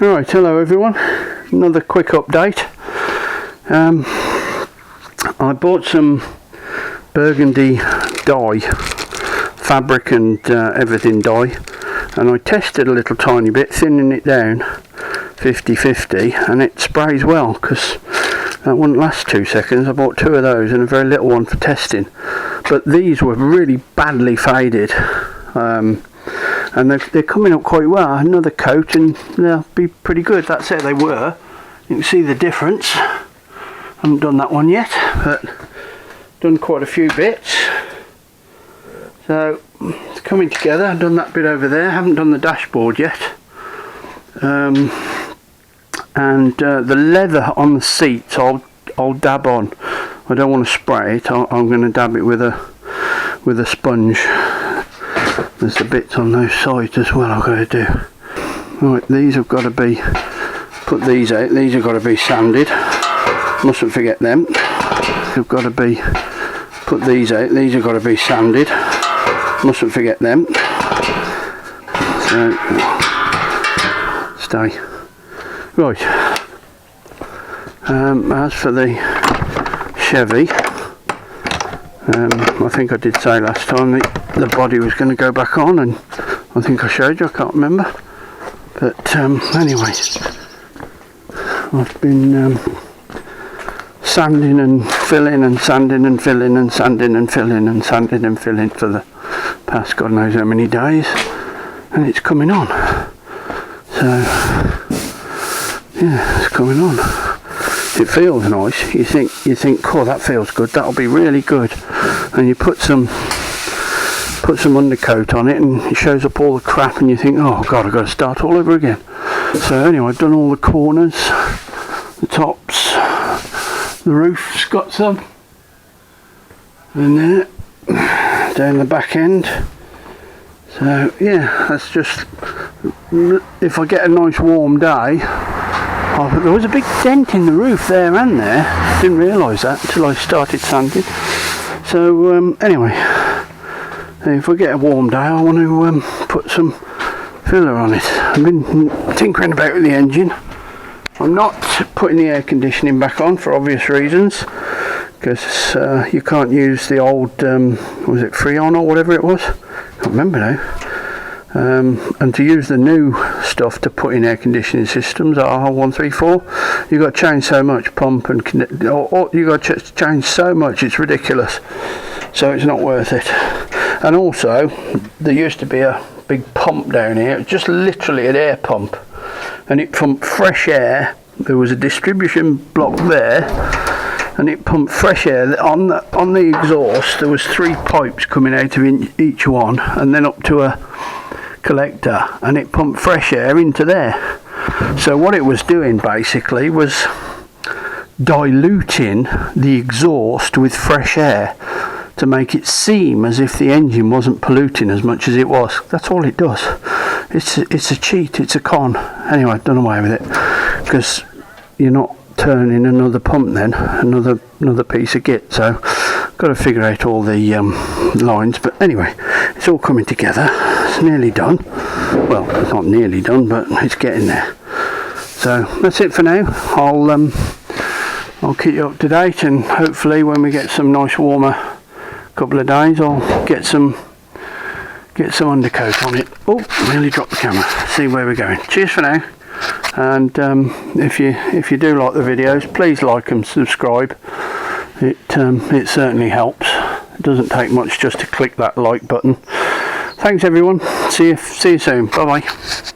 Alright, hello everyone, another quick update. I bought some burgundy dye, fabric and everything dye, and I tested a little tiny bit, thinning it down 50-50, and it sprays well because that wouldn't last 2 seconds. I bought 2 of those and a very little one for testing, but these were really badly faded. And they're coming up quite well. Another coat and they'll be pretty good. That's it, they were. You can see the difference. I haven't done that one yet, but done quite a fefew bits. So it's coming together. I've done that bit over there. Haven't done the dashboard yet. And the leather on the seats I'll dab on. I don't want to spray it. I'm going to dab it with a sponge. There's the bits on those sides as well I've got to do. Right, these have got to be, put these out, these have got to be sanded. Mustn't forget them. They've got to be, put these out, these have got to be sanded. Mustn't forget them. So, stay. Right. As for the Chevy, I think I did say last time that the body was going to go back on, and I think I showed you, I can't remember, but anyway, I've been sanding and filling and sanding and filling and sanding and filling and sanding and filling for the past God knows how many days, and it's coming on. So yeah, it's coming on. It feels nice. You think, oh, that feels good, that'll be really good, and you put some undercoat on it and it shows up all the crap, and you think, oh god, I've got to start all over again. So anyway, I've done all the corners, the tops, the roof's got some, and there, down the back end. So yeah, that's just, if I get a nice warm day. Oh, there was a big dent in the roof there and there. Didn't realise that until I started sanding. So anyway, if I get a warm day, I want to put some filler on it. I've been tinkering about with the engine. I'm not putting the air conditioning back on for obvious reasons, because you can't use the old, was it Freon or whatever it was? I can't remember now. And to use the new stuff to put in air conditioning systems, R134, you've got to change so much pump and you've got to change so much, it's ridiculous. So it's not worth it. And also, there used to be a big pump down here, just literally an air pump, and it pumped fresh air. There was a distribution block there, and it pumped fresh air on the exhaust. There was 3 pipes coming out of each one, and then up to a collector, and it pumped fresh air into there. So what it was doing basically was diluting the exhaust with fresh air to make it seem as if the engine wasn't polluting as much as it was. That's all it does. It's a cheat, it's a con. Anyway, I've done away with it, because you're not turning another pump then, another piece of kit. So got to figure out all the lines, but anyway, it's all coming together. It's nearly done. Well, it's not nearly done, but it's getting there. So that's it for now. I'll keep you up to date, and hopefully when we get some nice warmer couple of days, I'll get some undercoat on it. Oh, nearly dropped the camera. See where we're going. Cheers for now. And if you do like the videos, please like and subscribe. It certainly helps. It doesn't take much just to click that like button. Thanks everyone. See you soon. Bye bye.